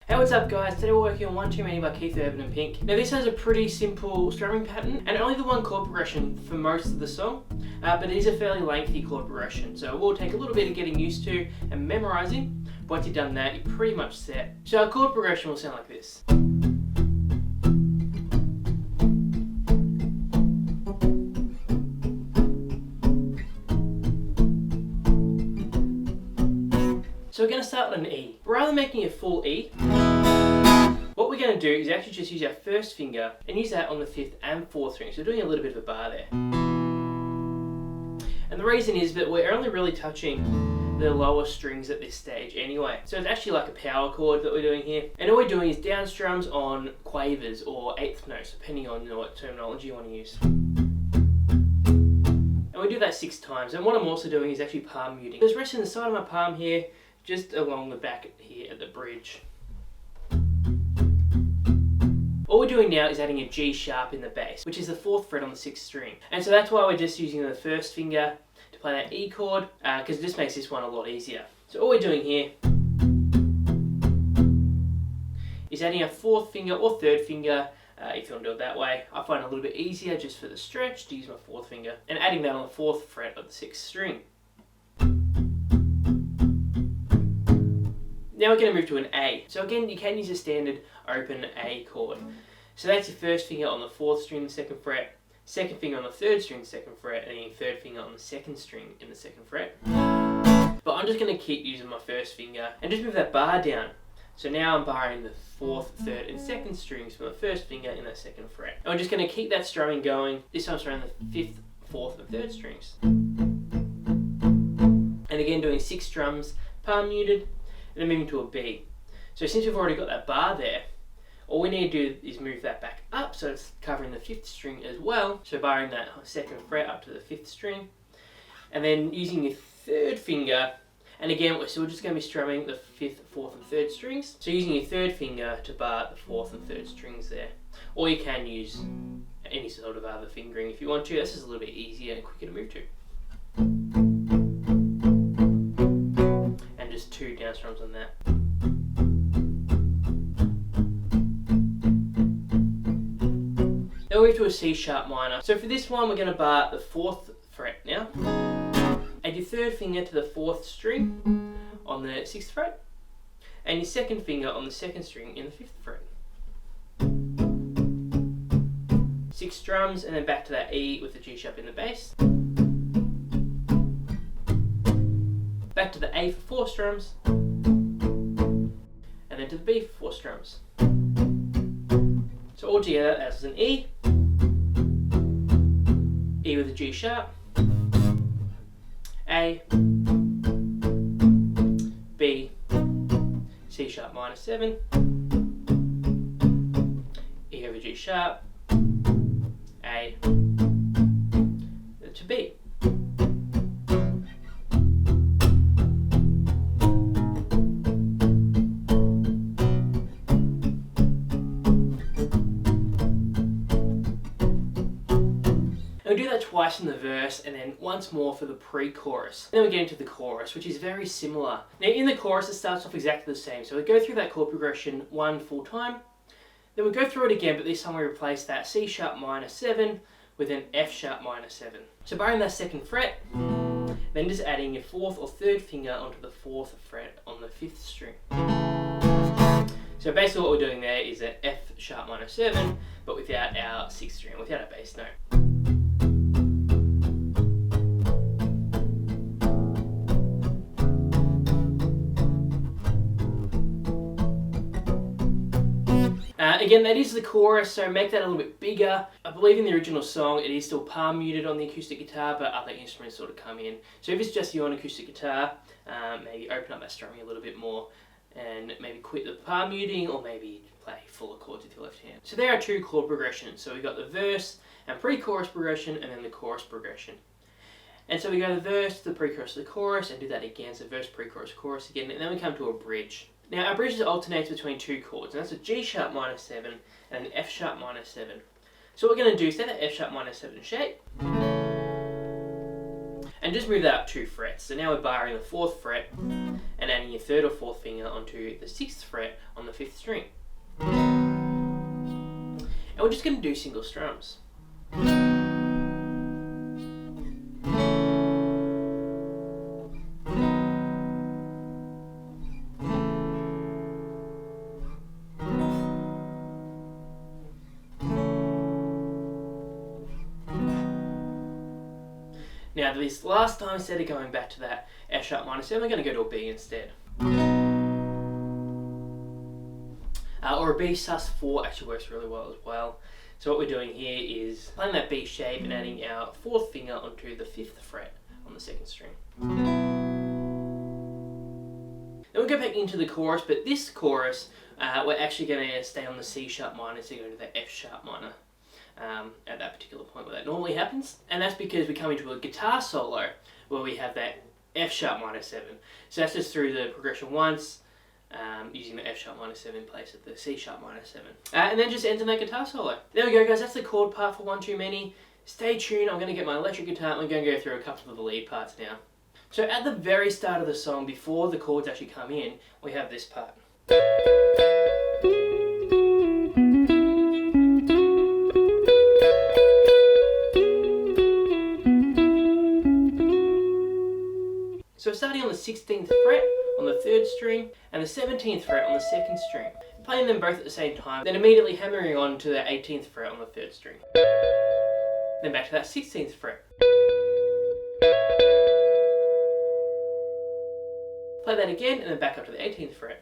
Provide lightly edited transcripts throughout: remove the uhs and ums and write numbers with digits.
Hey, what's up guys? Today we're working on One Too Many by Keith Urban and Pink. Now this has a pretty simple strumming pattern and only the one chord progression for most of the song, but it is a fairly lengthy chord progression, so it will take a little bit of getting used to and memorizing. Once you've done that, you're pretty much set. So our chord progression will sound like this. So we're going to start with an E. Rather than making a full E, what we're going to do is actually just use our first finger and use that on the 5th and 4th string. So we're doing a little bit of a bar there. And the reason is that we're only really touching the lower strings at this stage anyway. So it's actually like a power chord that we're doing here. And all we're doing is down strums on quavers or 8th notes, depending on what terminology you want to use. And we do that 6 times. And what I'm also doing is actually palm muting. Just resting the side of my palm here, just along the back here at the bridge. All we're doing now is adding a G sharp in the bass, which is the 4th fret on the 6th string. And so that's why we're just using the first finger to play that E chord, because it just makes this one a lot easier. So all we're doing here is adding a 4th finger or 3rd finger, if you want to do it that way. I find it a little bit easier just for the stretch to use my 4th finger, and adding that on the 4th fret of the 6th string. Now we're going to move to an A. So again, you can use a standard open A chord. So that's your first finger on the 4th string, the 2nd fret, 2nd finger on the 3rd string, 2nd fret, and then your 3rd finger on the 2nd string in the 2nd fret. But I'm just going to keep using my first finger and just move that bar down. So now I'm barring the 4th, 3rd, and 2nd strings from the 1st finger in the 2nd fret. And we're just going to keep that strumming going. This time strumming the 5th, 4th, and 3rd strings. And again doing 6 strums, palm muted, and then moving to a B. So since we've already got that bar there, all we need to do is move that back up so it's covering the 5th string as well. So barring that 2nd fret up to the 5th string. And then using your 3rd finger, and again we're still just going to be strumming the 5th, 4th and 3rd strings. So using your 3rd finger to bar the 4th and 3rd strings there. Or you can use any sort of other fingering if you want to. This is a little bit easier and quicker to move to. 2 down strums on that. Then we move to a C sharp minor. So for this one we're going to bar the 4th fret now. Add your 3rd finger to the 4th string on the 6th fret. And your 2nd finger on the 2nd string in the 5th fret. 6 strums and then back to that E with the G sharp in the bass. Back to the A for 4 strums, and then to the B for 4 strums. So all together that's an E, E with a G sharp, A, B, C sharp minor 7, E over G sharp, A, to B. And we do that twice in the verse and then once more for the pre-chorus. Then we get into the chorus, which is very similar. Now in the chorus it starts off exactly the same. So we go through that chord progression one full time. Then we go through it again, but this time we replace that C sharp minor 7 with an F sharp minor 7. So barring that 2nd fret, then just adding your 4th or 3rd finger onto the 4th fret on the 5th string. So basically what we're doing there is an F sharp minor 7, but without our 6th string, without a bass note. Again, that is the chorus, so make that a little bit bigger. I believe in the original song it is still palm muted on the acoustic guitar, but other instruments sort of come in. So if it's just you on acoustic guitar, maybe open up that strumming a little bit more and maybe quit the palm muting, or maybe play fuller chords with your left hand. So there are 2 chord progressions. So we've got the verse and pre-chorus progression, and then the chorus progression. And so we go the verse to the pre-chorus to the chorus and do that again. So verse, pre-chorus, chorus again, and then we come to a bridge. Now our bridge alternates between 2 chords, and that's a G sharp minor 7 and an F sharp minor 7. So what we're going to do is set that F sharp minor 7 shape, and just move that up 2 frets. So now we're barring the 4th fret, and adding your 3rd or 4th finger onto the 6th fret on the 5th string. And we're just going to do single strums. Now this last time, instead of going back to that F sharp minor 7, we're going to go to a B instead. Or a B sus4 actually works really well as well. So what we're doing here is playing that B shape and adding our 4th finger onto the 5th fret on the 2nd string. Then we'll go back into the chorus, but this chorus we're actually going to stay on the C sharp minor instead of going to the F sharp minor. At that particular point where that normally happens, and that's because we come into a guitar solo where we have that F sharp minor 7. So that's just through the progression once, using the F sharp minor 7 in place of the C sharp minor 7, and then just ends on that guitar solo. There we go, guys. That's the chord part for One Too Many. Stay tuned. I'm going to get my electric guitar and we're going to go through a couple of the lead parts now. So at the very start of the song, before the chords actually come in, we have this part. So starting on the 16th fret on the 3rd string and the 17th fret on the 2nd string, playing them both at the same time, then immediately hammering on to the 18th fret on the 3rd string. Then back to that 16th fret. Play that again and then back up to the 18th fret.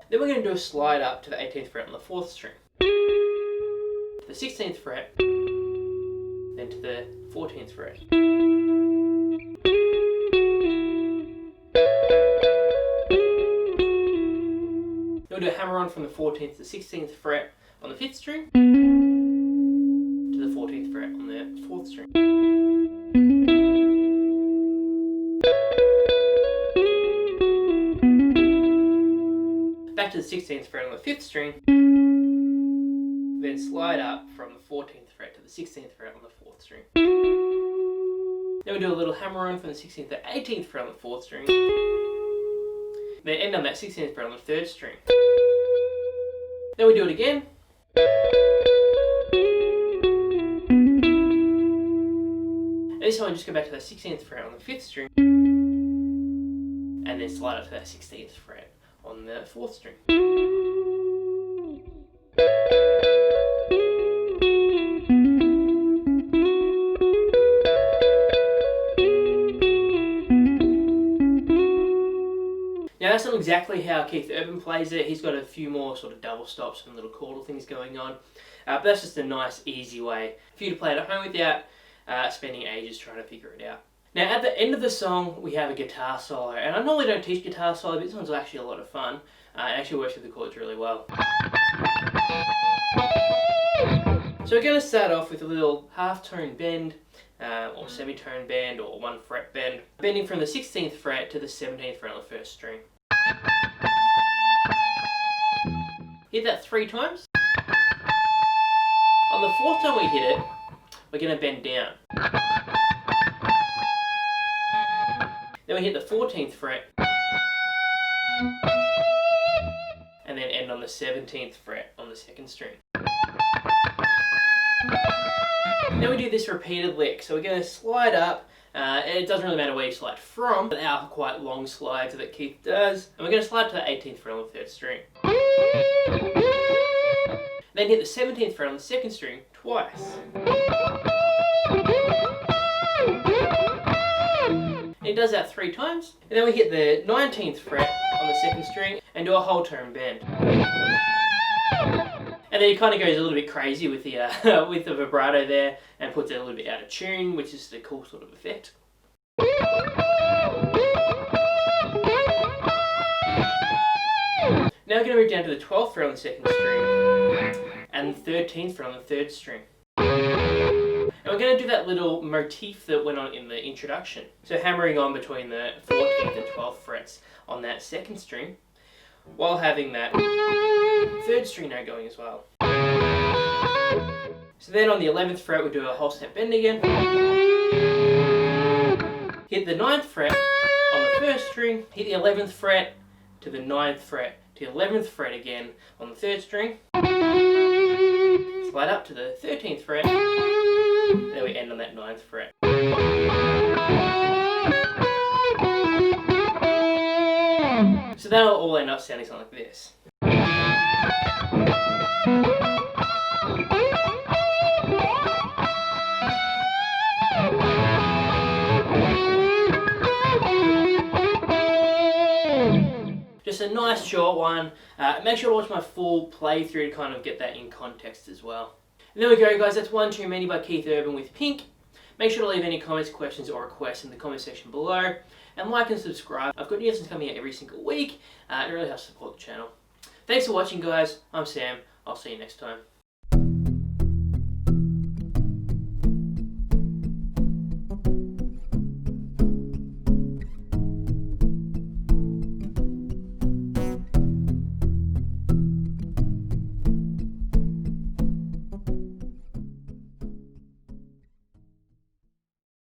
Then we're going to do a slide up to the 18th fret on the 4th string, to the 16th fret, then to the 14th fret. Then we'll do a hammer on from the 14th to the 16th fret on the 5th string, to the 14th fret on the 4th string. Back to the 16th fret on the 5th string, then slide up from the 14th fret to the 16th fret on the 4th string. Then we do a little hammer on from the 16th to 18th fret on the 4th string, then end on that 16th fret on the 3rd string. Then we do it again. And this time we just go back to that 16th fret on the 5th string, and then slide up to that 16th fret on the 4th string. Now that's not exactly how Keith Urban plays it. He's got a few more sort of double stops and little chordal things going on. But that's just a nice, easy way for you to play it at home without spending ages trying to figure it out. Now at the end of the song, we have a guitar solo. And I normally don't teach guitar solo, but this one's actually a lot of fun. It actually works with the chords really well. So we're going to start off with a little half-tone bend, or semitone bend, or 1 fret bend, bending from the 16th fret to the 17th fret on the 1st string. Hit that 3 times. On the 4th time we hit it, we're going to bend down. Then we hit the 14th fret, and then end on the 17th fret on the 2nd string. Then we do this repeated lick, so we're going to slide up, and it doesn't really matter where you slide from, but they are quite long slides that Keith does, and we're going to slide to the 18th fret on the 3rd string. Then hit the 17th fret on the 2nd string twice. And he does that 3 times, and then we hit the 19th fret on the 2nd string and do a whole tone bend. And then he kind of goes a little bit crazy with the with the vibrato there and puts it a little bit out of tune, which is a cool sort of effect. Now we're going to move down to the 12th fret on the 2nd string and the 13th fret on the 3rd string. And we're going to do that little motif that went on in the introduction. So hammering on between the 14th and 12th frets on that 2nd string, while having that 3rd string note going as well. So then on the 11th fret we do a whole step bend again. hit the 9th fret on the 1st string, hit the 11th fret to the 9th fret, to the 11th fret again on the 3rd string, slide up to the 13th fret, and then we end on that 9th fret. So that'll all end up sounding something like this. Just a nice short one. Make sure to watch my full playthrough to kind of get that in context as well. And there we go guys, that's One Too Many by Keith Urban with Pink. Make sure to leave any comments, questions or requests in the comment section below. And like and subscribe. I've got new lessons coming out every single week. It really helps support the channel. Thanks for watching guys, I'm Sam, I'll see you next time.